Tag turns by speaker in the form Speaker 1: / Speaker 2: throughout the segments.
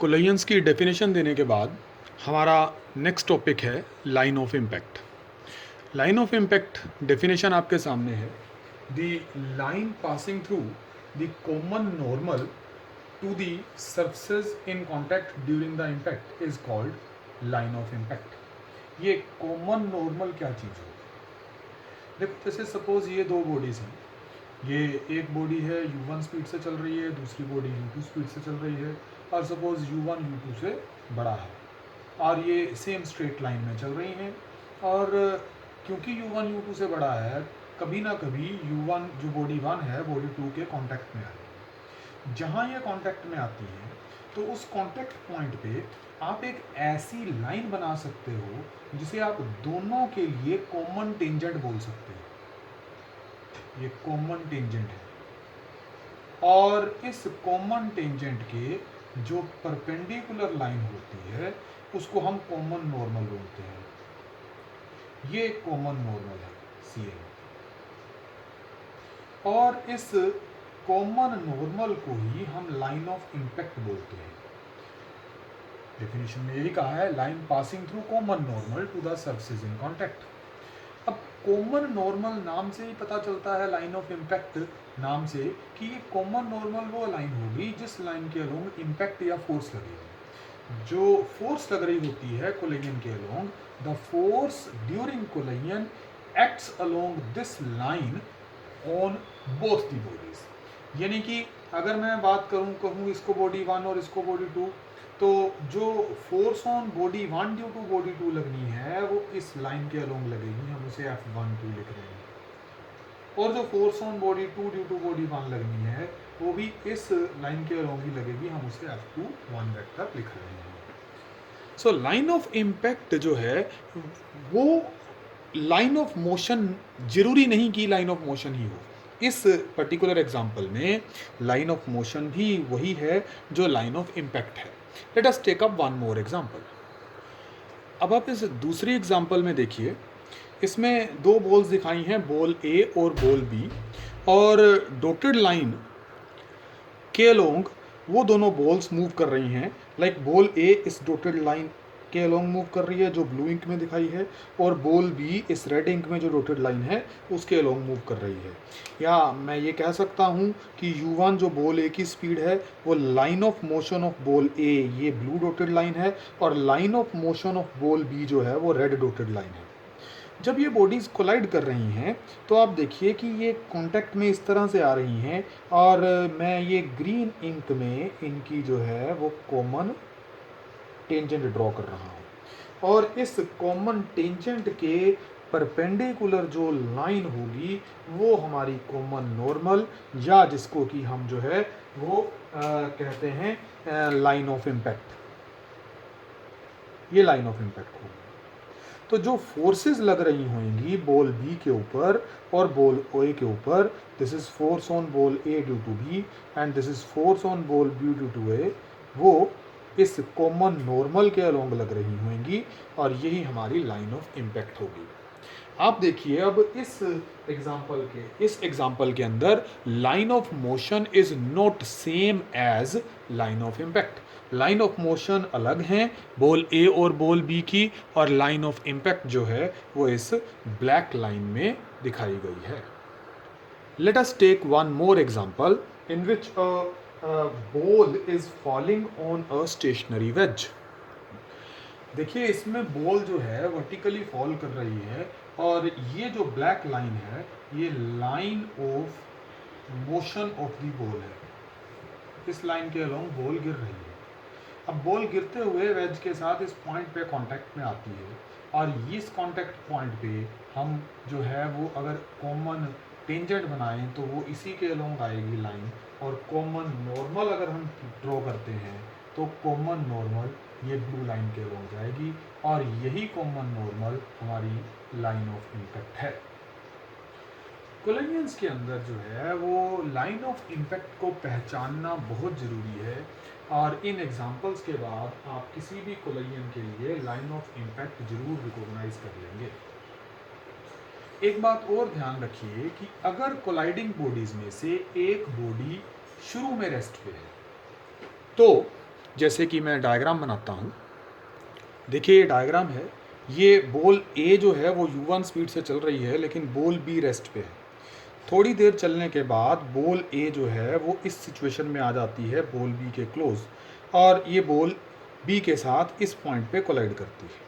Speaker 1: Collisions की definition देने के बाद हमारा नेक्स्ट टॉपिक है line of impact. Line of impact definition आपके सामने है। The line passing through the common normal to the surfaces in contact during the impact is called line of impact. ये कॉमन नॉर्मल क्या चीज़ है? देखो, जैसे सपोज ये दो बॉडीज हैं। ये एक बॉडी है u1 स्पीड से चल रही है, दूसरी बॉडी u2 स्पीड से चल रही है, और सपोज u1 u2 से बड़ा है और ये सेम स्ट्रेट लाइन में चल रही हैं। और क्योंकि u1 u2 से बड़ा है, कभी ना कभी u1 जो बॉडी 1 है बॉडी 2 के कांटेक्ट में आए। जहाँ ये कांटेक्ट में आती है तो उस कांटेक्ट पॉइंट पे आप एक ऐसी लाइन बना सकते हो जिसे आप दोनों के लिए कॉमन टेंजेंट बोल सकते हो। ये कॉमन टेंजेंट है और इस कॉमन टेंजेंट के जो परपेंडिकुलर लाइन होती है उसको हम कॉमन नॉर्मल बोलते हैं। ये कॉमन नॉर्मल है CN, और इस कॉमन नॉर्मल को ही हम लाइन ऑफ इम्पैक्ट बोलते हैं। डेफिनेशन में यही कहा है, line passing through common normal to the surfaces in contact. अब कॉमन नॉर्मल नाम से ही पता चलता है, लाइन ऑफ इम्पैक्ट नाम से, कि ये कॉमन नॉर्मल वो लाइन होगी जिस लाइन के अलोंग इम्पैक्ट या फोर्स लगेगी। जो फोर्स लग रही होती है कोलिजन के along, the force during collision acts along this line on both the bodies. यानी कि अगर मैं बात कहूँ इसको बॉडी 1 और इसको बॉडी 2, तो जो force on body 1 due to body 2 लगनी है वो इस लाइन के अलोंग लगेगी, हम उसे F12 लिख रहे हैं। और जो force on body 2 due to body 1 लगनी है वो भी इस लाइन के अलोंग ही लगेगी, हम उसे F21 वेक्टर लिख रहे हैं। सो लाइन ऑफ इम्पैक्ट जो है वो लाइन ऑफ मोशन, जरूरी नहीं कि लाइन ऑफ मोशन ही हो। इस पर्टिकुलर एग्जांपल में लाइन ऑफ मोशन भी वही है जो लाइन ऑफ इम्पैक्ट है। Let us take up one more example. अब आप इस दूसरी एग्जांपल में देखिए, इसमें दो बॉल्स दिखाई हैं, बॉल A और बॉल B, और डॉटेड लाइन के अलोंग वो दोनों बॉल्स मूव कर रही हैं। लाइक बॉल A इस डॉटेड लाइन के अलोंग मूव कर रही है जो ब्लू इंक में दिखाई है, और बॉल B इस रेड इंक में जो डॉटेड लाइन है उसके अलोंग मूव कर रही है। या मैं ये कह सकता हूँ कि u1 जो बॉल A की स्पीड है वो line of motion of ball A, ये ब्लू डॉटेड लाइन है, और line of motion of ball B जो है वो रेड डॉटेड लाइन है। जब ये बॉडीज कोलाइड कर रही हैं तो आप देखिए कि ये कांटेक्ट में इस तरह से आ रही हैं, और मैं ये ग्रीन इंक में इनकी जो है वो कॉमन टेंजेंट ड्रॉ कर रहा हूँ, और इस कॉमन टेंजेंट के परपेंडिकुलर जो लाइन होगी वो हमारी कॉमन नॉर्मल, या जिसको कि हम जो है वो कहते हैं लाइन ऑफ इम्पैक्ट। ये लाइन ऑफ इम्पैक्ट होगी। तो जो फोर्सेस लग रही होंगी बॉल B के ऊपर और बॉल A के ऊपर, this is force on ball A due to B and this is force on ball B due to A, वो इस कॉमन नॉर्मल के अलोंग लग रही होंगी, और यही हमारी लाइन ऑफ इम्पैक्ट होगी। आप देखिए अब इस एग्जाम्पल के अंदर line of motion is not same as line of impact. Line of motion अलग हैं बॉल A और बॉल B की, और लाइन ऑफ इम्पैक्ट जो है वो इस ब्लैक लाइन में दिखाई गई है। Let us take one more example in which a ball is falling on a stationary wedge. देखिए इसमें बॉल जो है वर्टिकली फॉल कर रही है, और ये जो ब्लैक लाइन है ये line of motion of the ball है। इस लाइन के अलोंग बॉल गिर रही है। अब बॉल गिरते हुए वेज के साथ इस पॉइंट पे कांटेक्ट में आती है, और इस कांटेक्ट पॉइंट पे हम जो है वो अगर कॉमन टेंजेंट बनाएं तो वो इसी के अलोंग आएगी लाइन, और कॉमन नॉर्मल अगर हम ड्रॉ करते हैं तो कॉमन नॉर्मल ये ब्लू लाइन के अलोंग जाएगी, और यही कॉमन नॉर्मल हमारी लाइन ऑफ इम्पैक्ट है। कोलिजन्स के अंदर जो है वो लाइन ऑफ इम्पैक्ट को पहचानना बहुत ज़रूरी है, और इन एग्जांपल्स के बाद आप किसी भी कोलिजन के लिए लाइन ऑफ इम्पैक्ट जरूर रिकॉग्नाइज कर लेंगे। एक बात और ध्यान रखिए कि अगर कोलाइडिंग बॉडीज में से एक बॉडी शुरू में रेस्ट पे है तो जैसे कि मैं डायग्राम बनाता हूँ। देखिए ये डायग्राम है, ये बॉल ए जो है वो u1 स्पीड से चल रही है, लेकिन बॉल बी रेस्ट पे है। थोड़ी देर चलने के बाद बॉल ए जो है वो इस सिचुएशन में आ जाती है बॉल बी के क्लोज, और ये बॉल बी के साथ इस पॉइंट पे कोलाइड करती है।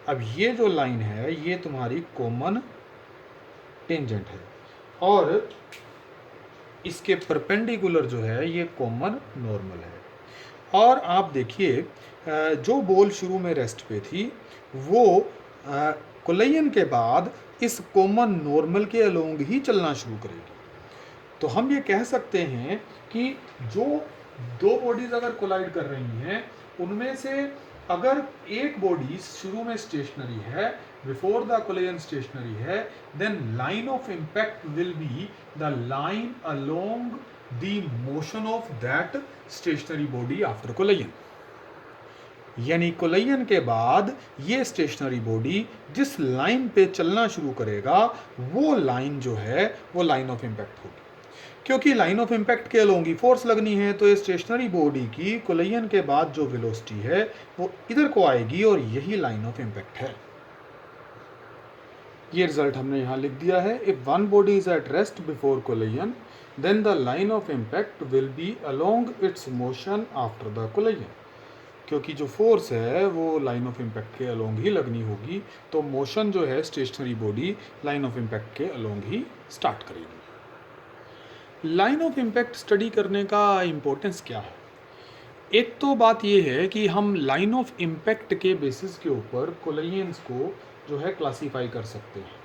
Speaker 1: अब ये जो लाइन है ये तुम्हारी कॉमन टेंजेंट है, और इसके परपेंडिकुलर जो है ये कॉमन नॉर्मल है। और आप देखिए जो बॉल शुरू में रेस्ट पे थी वो कोलिजन के बाद इस कॉमन नॉर्मल के अलोंग ही चलना शुरू करेगी। तो हम ये कह सकते हैं कि जो दो बॉडीज अगर कोलाइड कर रही हैं उनमें से अगर एक बॉडी शुरू में स्टेशनरी है, बिफोर द कोलिजन स्टेशनरी है, then line of impact will be the line along the motion of that stationary body after collision. यानी कोलिजन के बाद ये स्टेशनरी बॉडी जिस लाइन पे चलना शुरू करेगा वो लाइन जो है वो लाइन ऑफ इम्पैक्ट होगी। क्योंकि लाइन ऑफ इम्पैक्ट के अलोंग ही फोर्स लगनी है, तो ये स्टेशनरी बॉडी की कोलिजन के बाद जो वेलोसिटी है वो इधर को आएगी, और यही लाइन ऑफ इम्पैक्ट है। ये रिजल्ट हमने यहाँ लिख दिया है। If one body is at rest before collision then the line of impact will be along its motion after the collision. क्योंकि जो फोर्स है वो लाइन ऑफ इम्पैक्ट के अलोंग ही लगनी होगी, तो मोशन जो है stationary body line of impact के अलोंग ही स्टार्ट करेगी। लाइन ऑफ इम्पैक्ट स्टडी करने का इम्पोर्टेंस क्या है? एक तो बात ये है कि हम लाइन ऑफ इम्पैक्ट के बेसिस के ऊपर कोलिजन्स को जो है क्लासीफाई कर सकते हैं।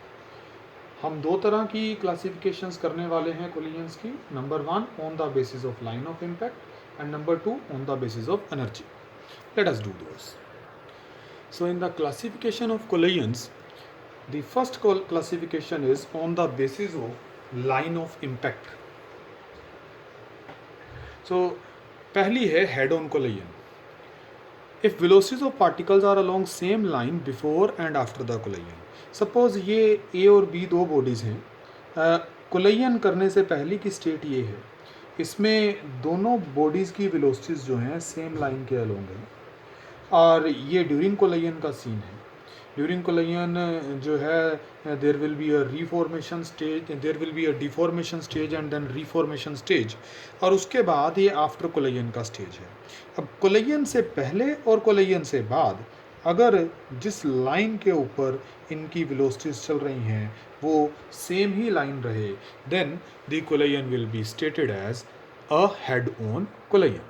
Speaker 1: हम दो तरह की क्लासिफिकेशंस करने वाले हैं कोलिजन्स की। Number 1 on the basis of line of impact, and number 2 on the basis of energy. Let us do those. So in the classification of collisions, the first classification is on the basis of line of impact. So पहली है head on collision. If velocities of particles are along same line before and after the collision. Suppose ये A और B दो bodies हैं, collision करने से पहले की स्टेट ये है, इसमें दोनों बॉडीज़ की वेलोसिटीज जो हैं सेम लाइन के अलोंग है, और ये ड्यूरिंग कोलिजन का सीन है। ड्यूरिंग कोलिजन जो है there will be a reformation stage, there will be a deformation stage and then reformation stage, और उसके बाद ये आफ्टर कोलिजन का स्टेज है। अब कोलिजन से पहले और कोलिजन से बाद अगर जिस लाइन के ऊपर इनकी वेलोसिटीज चल रही हैं वो सेम ही लाइन रहे, then the collision will be stated as a head on collision.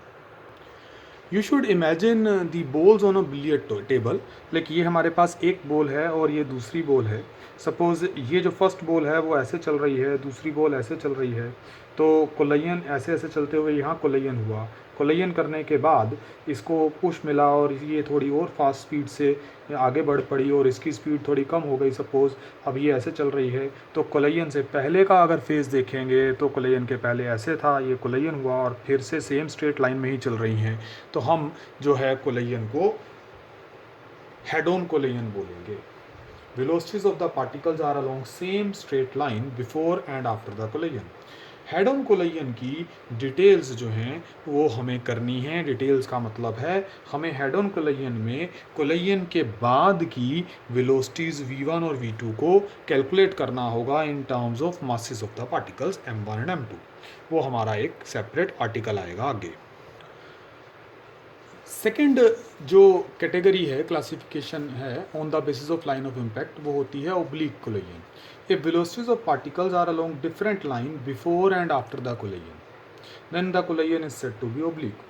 Speaker 1: You should imagine the balls on a billiard table. Like ये हमारे पास एक बॉल है और ये दूसरी बॉल है। सपोज़ ये जो फर्स्ट बॉल है वो ऐसे चल रही है, दूसरी बॉल ऐसे चल रही है, तो कोलिजन ऐसे ऐसे चलते हुए यहाँ कोलिजन हुआ। कोलिजन करने के बाद इसको पुश मिला और ये थोड़ी और फास्ट स्पीड से आगे बढ़ पड़ी और इसकी स्पीड थोड़ी कम हो गई। सपोज़ अब ये ऐसे चल रही है, तो कोलिजन से पहले का अगर फेज़ देखेंगे तो कोलिजन के पहले ऐसे था, ये कोलिजन हुआ और फिर से सेम स्ट्रेट लाइन में ही चल रही हैं, तो हम जो है कोलिजन को हेड ऑन कोलिजन बोलेंगे। Velocities of the particles are along same straight line before and after the collision. Head on collision की डिटेल्स जो हैं वो हमें करनी है। डिटेल्स का मतलब है हमें हेड ऑन कोलिजन में कोलिजन के बाद की वेलोसिटीज़ v1 और v2 को कैलकुलेट करना होगा in terms of masses of the particles m1 and m2। वो हमारा एक सेपरेट आर्टिकल आएगा आगे। सेकेंड जो कैटेगरी है, क्लासिफिकेशन है on the basis of line of impact, वो होती है oblique collision. If velocities of particles are along different line before and after the collision, then the collision is said to be oblique.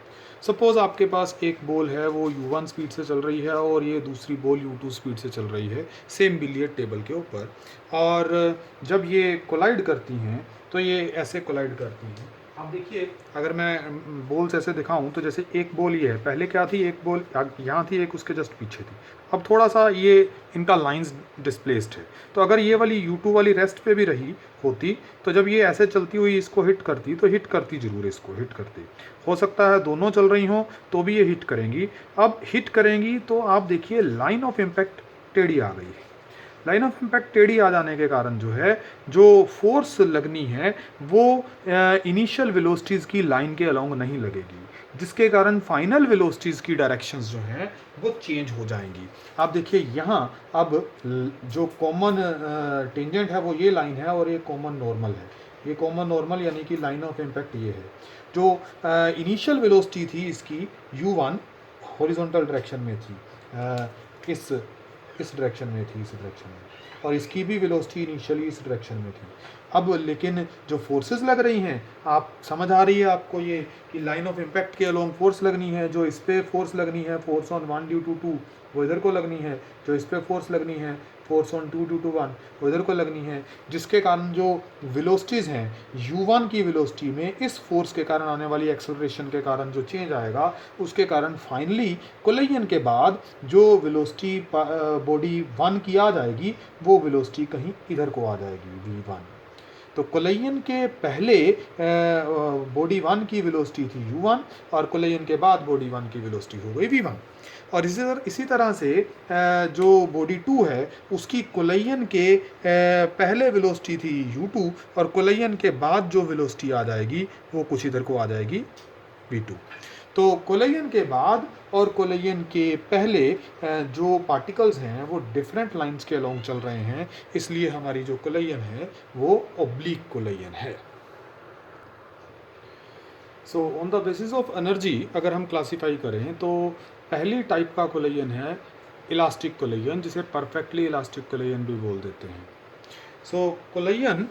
Speaker 1: Suppose आपके पास एक ball है वो u1 speed से चल रही है और ये दूसरी बॉल u2 स्पीड से चल रही है सेम बिलियर्ड टेबल के ऊपर, और जब ये कोलाइड करती हैं तो ये ऐसे कोलाइड करती हैं। अब देखिए अगर मैं बॉल्स ऐसे दिखाऊं तो जैसे एक बॉल ये है, पहले क्या थी, एक बॉल यहाँ थी, एक उसके जस्ट पीछे थी। अब थोड़ा सा ये इनका लाइंस डिस्प्लेस्ड है, तो अगर ये वाली u2 वाली रेस्ट पे भी रही होती तो जब ये ऐसे चलती हुई इसको हिट करती तो हिट करती ज़रूर, इसको हिट करती। हो सकता है दोनों चल रही हों तो भी ये हिट करेंगी। अब हिट करेंगी तो आप देखिए लाइन ऑफ इम्पैक्ट टेढ़ी आ गई है। लाइन ऑफ इम्पैक्ट टेढ़ी आ जाने के कारण जो है जो फोर्स लगनी है वो इनिशियल वेलोसिटीज़ की लाइन के अलोंग नहीं लगेगी, जिसके कारण फाइनल वेलोसिटीज़ की डायरेक्शंस जो हैं वो चेंज हो जाएंगी। आप देखिए यहाँ अब जो कॉमन टेंजेंट है वो ये लाइन है और ये कॉमन नॉर्मल है। ये कॉमन नॉर्मल यानी कि लाइन ऑफ इम्पैक्ट ये है। जो इनिशियल वेलोसिटी थी इसकी u1 हॉरिजॉन्टल डायरेक्शन में थी, इस डायरेक्शन में थी, इस डायरेक्शन में, और इसकी भी वेलोसिटी इनिशियली इस डायरेक्शन में थी। अब लेकिन जो फोर्सेस लग रही हैं, आप समझ आ रही है आपको ये कि लाइन ऑफ इम्पैक्ट के अलोंग फोर्स लगनी है, जो इस पे फोर्स लगनी है फोर्स ऑन 1 ड्यू टू 2 वो इधर को लगनी है, जो इस पे फोर्स लगनी है फोर्स ऑन 2 ड्यू टू 1 वो इधर को लगनी है, जिसके कारण जो वेलोसिटीज़ हैं u1 की वेलोसिटी में इस फोर्स के कारण आने वाली एक्सेलरेशन के कारण जो चेंज आएगा, उसके कारण फाइनली कोलिजन के बाद जो वेलोसिटी बॉडी 1 की आ जाएगी वो वेलोसिटी कहीं इधर को आ जाएगी v1। तो कोलिजन के पहले बॉडी 1 की वेलोसिटी थी u1 और कोलिजन के बाद बॉडी 1 की वेलोसिटी हो गई v1। और इसी तरह से जो बॉडी 2 है उसकी कोलिजन के पहले वेलोसिटी थी u2 और कोलिजन के बाद जो वेलोसिटी आ जाएगी वो कुछ इधर को आ जाएगी v2। तो कोलिजन के बाद और कोलिजन के पहले जो पार्टिकल्स हैं वो डिफरेंट लाइंस के अलोंग चल रहे हैं, इसलिए हमारी जो कोलिजन है वो ऑब्लिक कोलिजन है। So on the basis of energy अगर हम क्लासीफाई करें तो पहली टाइप का कोलिजन है इलास्टिक कोलिजन, जिसे परफेक्टली इलास्टिक कोलिजन भी बोल देते हैं। सो collision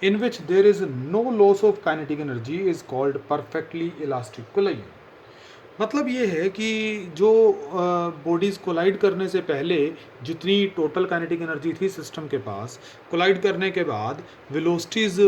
Speaker 1: in which there is no loss of kinetic energy is called perfectly elastic collision। मतलब ये है कि जो बॉडीज़ कोलाइड करने से पहले जितनी टोटल काइनेटिक एनर्जी थी सिस्टम के पास, कोलाइड करने के बाद वेलोसिटीज़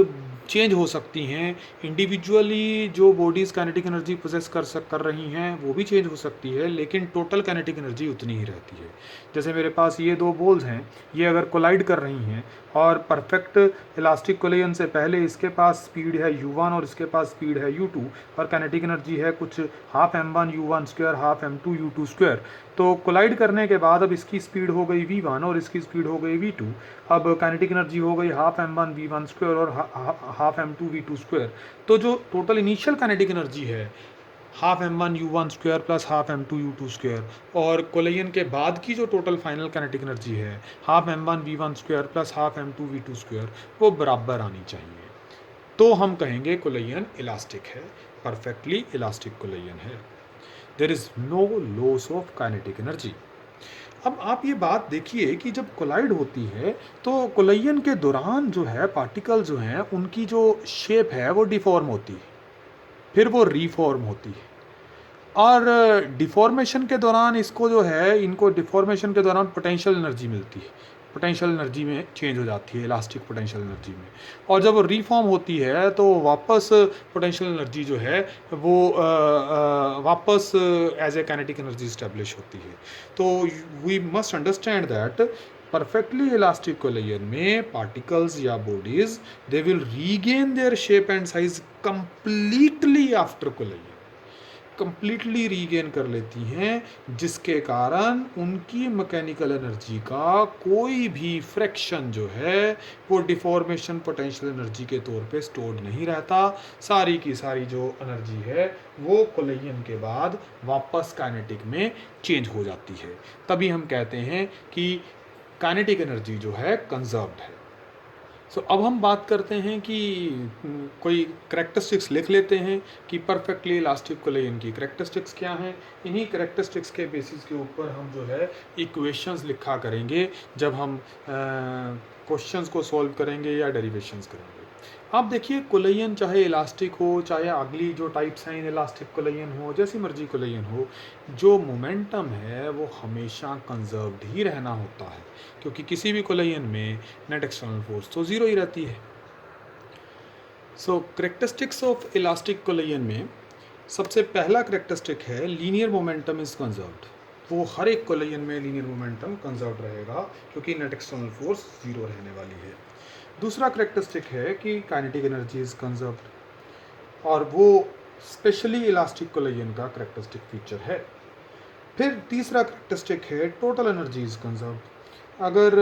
Speaker 1: चेंज हो सकती हैं। इंडिविजुअली जो बॉडीज़ काइनेटिक एनर्जी पोजेस कर रही हैं वो भी चेंज हो सकती है, लेकिन टोटल काइनेटिक एनर्जी उतनी ही रहती है। जैसे मेरे पास ये दो बॉल्स हैं, ये अगर कोलाइड कर रही हैं और परफेक्ट इलास्टिक कोलिजन से पहले इसके पास स्पीड है u1 और इसके पास स्पीड है u2 और काइनेटिक एनर्जी है कुछ half m1 u1 square half m2 u2 square. तो कोलाइड करने के बाद अब इसकी स्पीड हो गई v1 और इसकी स्पीड हो गई v2। अब काइनेटिक एनर्जी हो गई हाफ m1 v1 स्क्वायर और हाफ m2 v2 स्क्वायर। तो जो टोटल इनिशियल काइनेटिक एनर्जी है half m1 u1 square plus half m2 u2 square, और कोलिजन के बाद की जो टोटल फाइनल काइनेटिक एनर्जी है half m1 v1 square plus half m2 v2 square, वो बराबर आनी चाहिए। तो हम कहेंगे कोलिजन इलास्टिक है, परफेक्टली इलास्टिक कोलिजन है। There is no loss of kinetic energy. अब आप ये बात देखिए कि जब कोलाइड होती है तो कोलिजन के दौरान जो है पार्टिकल जो हैं उनकी जो शेप है वो डिफॉर्म होती है, फिर वो रीफॉर्म होती है, और डिफॉर्मेशन के दौरान इसको जो है इनको डिफॉर्मेशन के दौरान पोटेंशियल एनर्जी मिलती है, पोटेंशियल एनर्जी में चेंज हो जाती है इलास्टिक पोटेंशियल एनर्जी में। और जब वो रीफॉर्म होती है तो वापस पोटेंशियल एनर्जी जो है वो वापस as a kinetic energy establish होती है। तो we must understand that perfectly elastic collision में पार्टिकल्स या bodies they will regain their shape and size completely after collision, completely regain कर लेती हैं, जिसके कारण उनकी मैकेनिकल एनर्जी का कोई भी फ्रैक्शन जो है वो डिफॉर्मेशन पोटेंशियल एनर्जी के तौर पे स्टोर्ड नहीं रहता। सारी की सारी जो एनर्जी है वो कोलिजन के बाद वापस काइनेटिक में चेंज हो जाती है। तभी हम कहते हैं कि काइनेटिक एनर्जी जो है कंजर्व्ड है। सो अब हम बात करते हैं कि कोई करेक्टरिस्टिक्स लिख लेते हैं कि परफेक्टली इलास्टिक कोलिजन की करेक्टरिस्टिक्स क्या हैं। इन्हीं करेक्टरिस्टिक्स के बेसिस के ऊपर हम जो है इक्वेशंस लिखा करेंगे जब हम क्वेश्चंस को सॉल्व करेंगे या डेरिवेशंस करेंगे। आप देखिए कोलिजन चाहे इलास्टिक हो, चाहे अगली जो टाइप्स हैं इन इलास्टिक कोलिजन हो, जैसी मर्जी कोलिजन हो, जो मोमेंटम है वो हमेशा कंजर्व्ड ही रहना होता है, क्योंकि किसी भी कोलिजन में नेट एक्सटर्नल फोर्स तो ज़ीरो ही रहती है। सो करेक्टरिस्टिक्स ऑफ इलास्टिक कोलिजन में सबसे पहला करेक्टरिस्टिक है लीनियर मोमेंटम इज़ कंजर्व्ड। वो हर एक कोलिजन में लीनियर मोमेंटम कंजर्व्ड रहेगा क्योंकि नेट एक्सटर्नल फोर्स ज़ीरो रहने वाली है। दूसरा करेक्टरिस्टिक है कि काइनेटिक एनर्जी इज़ कंजर्व्ड, और वो स्पेशली इलास्टिक कोलिजन का करेक्टरिस्टिक फीचर है। फिर तीसरा करेक्टरिस्टिक है टोटल एनर्जी इज़ कंजर्व्ड। अगर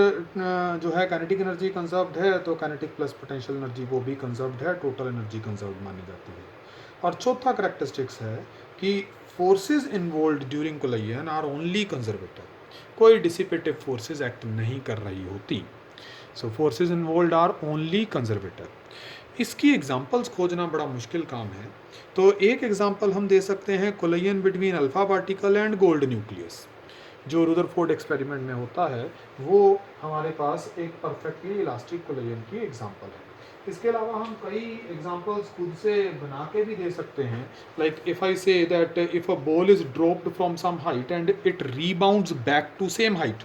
Speaker 1: जो है काइनेटिक एनर्जी कंजर्व्ड है तो काइनेटिक प्लस पोटेंशियल एनर्जी वो भी कंजर्व्ड है, टोटल एनर्जी कंजर्व्ड मानी जाती है। और चौथा करेक्टरिस्टिक्स है कि forces involved during collision are only conservative, कोई डिसिपेटिव फोर्सेस एक्ट नहीं कर रही होती। So forces involved are only conservative. इसकी एग्जांपल्स खोजना बड़ा मुश्किल काम है, तो एक एग्जांपल हम दे सकते हैं collision between alpha particle and gold nucleus, जो रुदरफोर्ड एक्सपेरिमेंट में होता है, वो हमारे पास एक परफेक्टली इलास्टिक कोलिजन की एग्जांपल है। इसके अलावा हम कई एग्जांपल्स खुद से बना के भी दे सकते हैं, like if I say that if a ball is dropped from some height and it rebounds back to same height,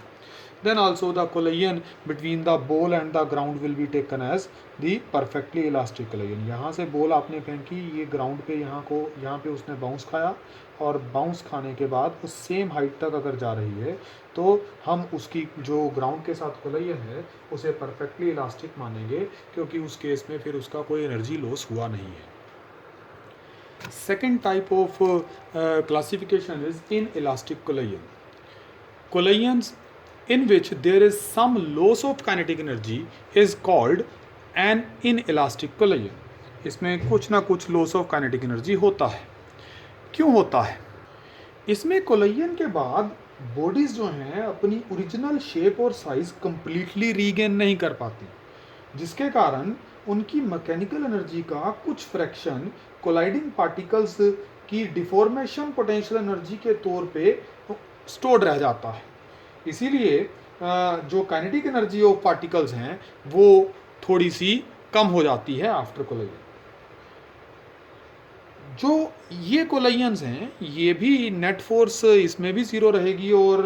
Speaker 1: then also the collision between the ball and the ground will be taken as the perfectly elastic collision। यहाँ से ball आपने फेंकी, ये ground पे यहाँ पे उसने bounce खाया, और बाउंस खाने के बाद वो सेम हाइट तक अगर जा रही है तो हम उसकी जो ग्राउंड के साथ कोलिजन है उसे परफेक्टली इलास्टिक मानेंगे, क्योंकि उस केस में फिर उसका कोई एनर्जी लॉस हुआ नहीं है। Second type of classification is in elastic collision. Collisions in which there is some loss of kinetic energy is called an inelastic collision। इसमें कुछ ना कुछ लॉस ऑफ काइनेटिक एनर्जी होता है। क्यों होता है? इसमें कोलिजन के बाद बॉडीज जो हैं अपनी ओरिजिनल शेप और साइज कंप्लीटली रीगेन नहीं कर पाती, जिसके कारण उनकी मैकेनिकल एनर्जी का कुछ फ्रैक्शन कोलाइडिंग पार्टिकल्स की डिफॉर्मेशन पोटेंशियल एनर्जी के तौर पे स्टोर्ड रह जाता है। इसीलिए जो काइनेटिक एनर्जी ऑफ पार्टिकल्स हैं वो थोड़ी सी कम हो जाती है आफ्टर कोलिजन। जो ये कोलिजन्स हैं ये भी नेट फोर्स इसमें भी ज़ीरो रहेगी और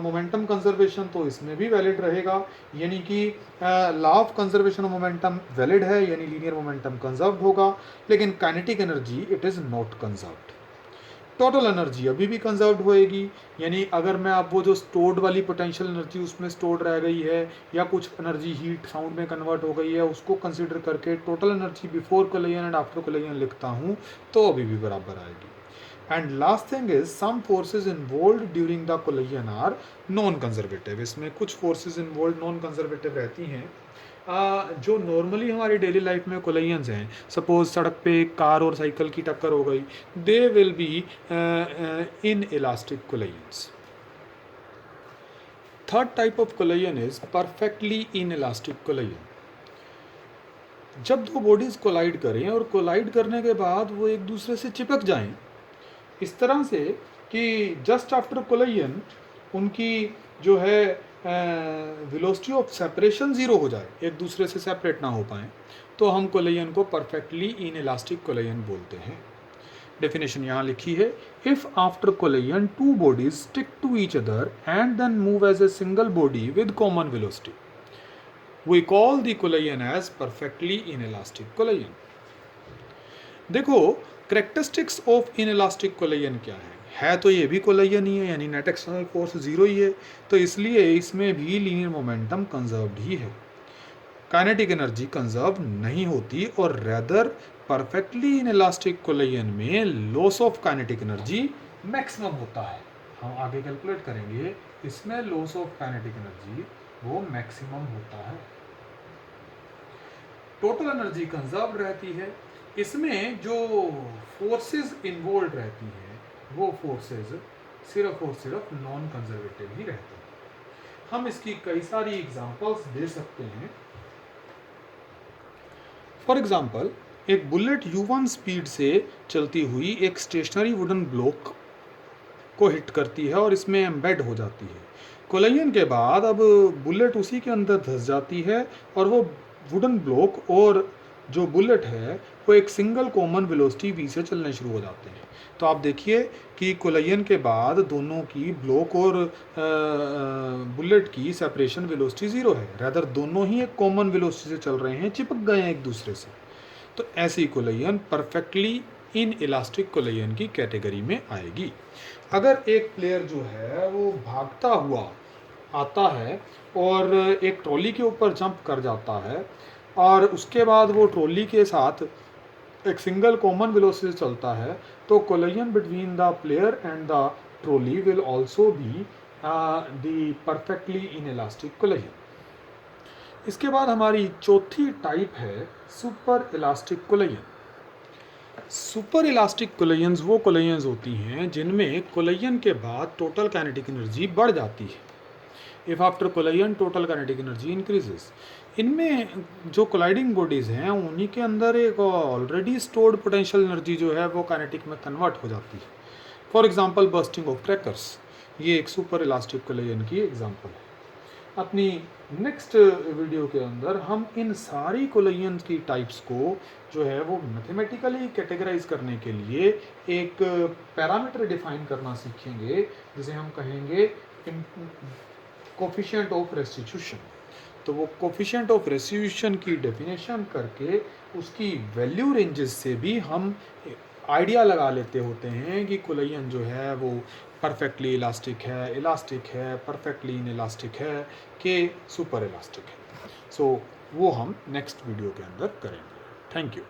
Speaker 1: मोमेंटम कंजर्वेशन तो इसमें भी वैलिड रहेगा, यानी कि law of conservation of momentum valid है, यानी लीनियर मोमेंटम कंजर्व्ड होगा, लेकिन kinetic energy it is not conserved. Total energy अभी भी कंजर्व्ड होएगी, यानी अगर मैं आप वो जो स्टोर्ड वाली पोटेंशियल एनर्जी उसमें स्टोर्ड रह गई है या कुछ एनर्जी हीट साउंड में कन्वर्ट हो गई है, उसको कंसीडर करके total energy before collision and after collision लिखता हूँ तो अभी भी बराबर आएगी। And last thing is some forces involve during the collision are non conservative. इसमें कुछ फोर्सेज इन्वॉल्व नॉन कंजर्वेटिव रहती हैं जो नॉर्मली हमारी डेली लाइफ में कोलिजन्स हैं। सपोज सड़क पे कार और साइकिल की टक्कर हो गई, they will be in elastic collisions. Third type of collision is perfectly inelastic collision. जब दो बॉडीज कोलाइड करें और कोलाइड करने के बाद वो एक दूसरे से चिपक जाएं, इस तरह से कि जस्ट आफ्टर कोलिजन उनकी जो है वेलोसिटी ऑफ सेपरेशन ज़ीरो हो जाए, एक दूसरे से सेपरेट ना हो पाए, तो हम कोलिजन को परफेक्टली इन इलास्टिक कोलिजन बोलते हैं। डेफिनेशन यहाँ लिखी है, if after collision two bodies stick to each other and then move as a single body with common velocity we call the collision as perfectly inelastic collision. देखो characteristics of inelastic collision क्या है तो ये भी collision ही है, यानी net external force zero ही है, तो इसलिए इसमें भी लीनियर मोमेंटम कंजर्व्ड ही है। काइनेटिक एनर्जी कंजर्व नहीं होती और rather perfectly inelastic collision में loss of kinetic energy maximum होता है। हम आगे कैलकुलेट करेंगे, इसमें लॉस ऑफ काइनेटिक एनर्जी वो मैक्सिमम होता है। टोटल एनर्जी कंजर्व रहती है। इसमें जो फोर्सेस इन्वॉल्व रहती हैं वो फोर्सेस सिर्फ और सिर्फ नॉन कंजर्वेटिव ही रहते हैं। हम इसकी कई सारी एग्जांपल्स दे सकते हैं। फॉर एग्जांपल, एक बुलेट u1 स्पीड से चलती हुई एक स्टेशनरी वुडन ब्लॉक को हिट करती है और इसमें एम्बेड हो जाती है। कोलिजन के बाद अब बुलेट उसी के अंदर धंस जाती है और वो वुडन ब्लॉक और जो बुलेट है वो एक सिंगल कॉमन वेलोसिटी v से चलने शुरू हो जाते हैं। तो आप देखिए कि कोलिजन के बाद दोनों की ब्लॉक और बुलेट की सेपरेशन वेलोसिटी ज़ीरो है, रादर दोनों ही एक कॉमन वेलोसिटी से चल रहे हैं, चिपक गए हैं एक दूसरे से। तो ऐसी collision perfectly inelastic collision की कैटेगरी में आएगी। अगर एक प्लेयर जो है वो भागता हुआ आता है और एक ट्रॉली के ऊपर जंप कर जाता है और उसके बाद वो ट्रॉली के साथ एक सिंगल कॉमन वेलोसिटी चलता है, तो collision between the player and the trolley will also be the perfectly inelastic collision. इसके बाद हमारी चौथी टाइप है super elastic collision. Super elastic collisions वो कोलेजन्स होती हैं जिनमें कोलेजन के बाद टोटल काइनेटिक एनर्जी बढ़ जाती है। If after collision total kinetic energy increases. इनमें जो कोलाइडिंग बॉडीज हैं उन्हीं के अंदर एक ऑलरेडी स्टोर्ड पोटेंशियल एनर्जी जो है वो काइनेटिक में कन्वर्ट हो जाती है। For example bursting of crackers, ये एक सुपर इलास्टिक कोलाइजन की एग्जांपल है। अपनी नेक्स्ट वीडियो के अंदर हम इन सारी कोलाइजन की टाइप्स को जो है वो मैथमेटिकली कैटेगराइज करने के लिए एक पैरामीटर डिफाइन करना सीखेंगे जिसे हम कहेंगे कोफिशिएंट ऑफ रेस्टिट्यूशन। तो वो कोफिशिएंट ऑफ रेस्टिट्यूशन की डेफिनेशन करके उसकी वैल्यू रेंजेस से भी हम आइडिया लगा लेते होते हैं कि कोलाइजन जो है वो परफेक्टली इलास्टिक है, परफेक्टली इनइलास्टिक है, कि सुपर इलास्टिक है। सो वो हम नेक्स्ट वीडियो के अंदर करेंगे। Thank you.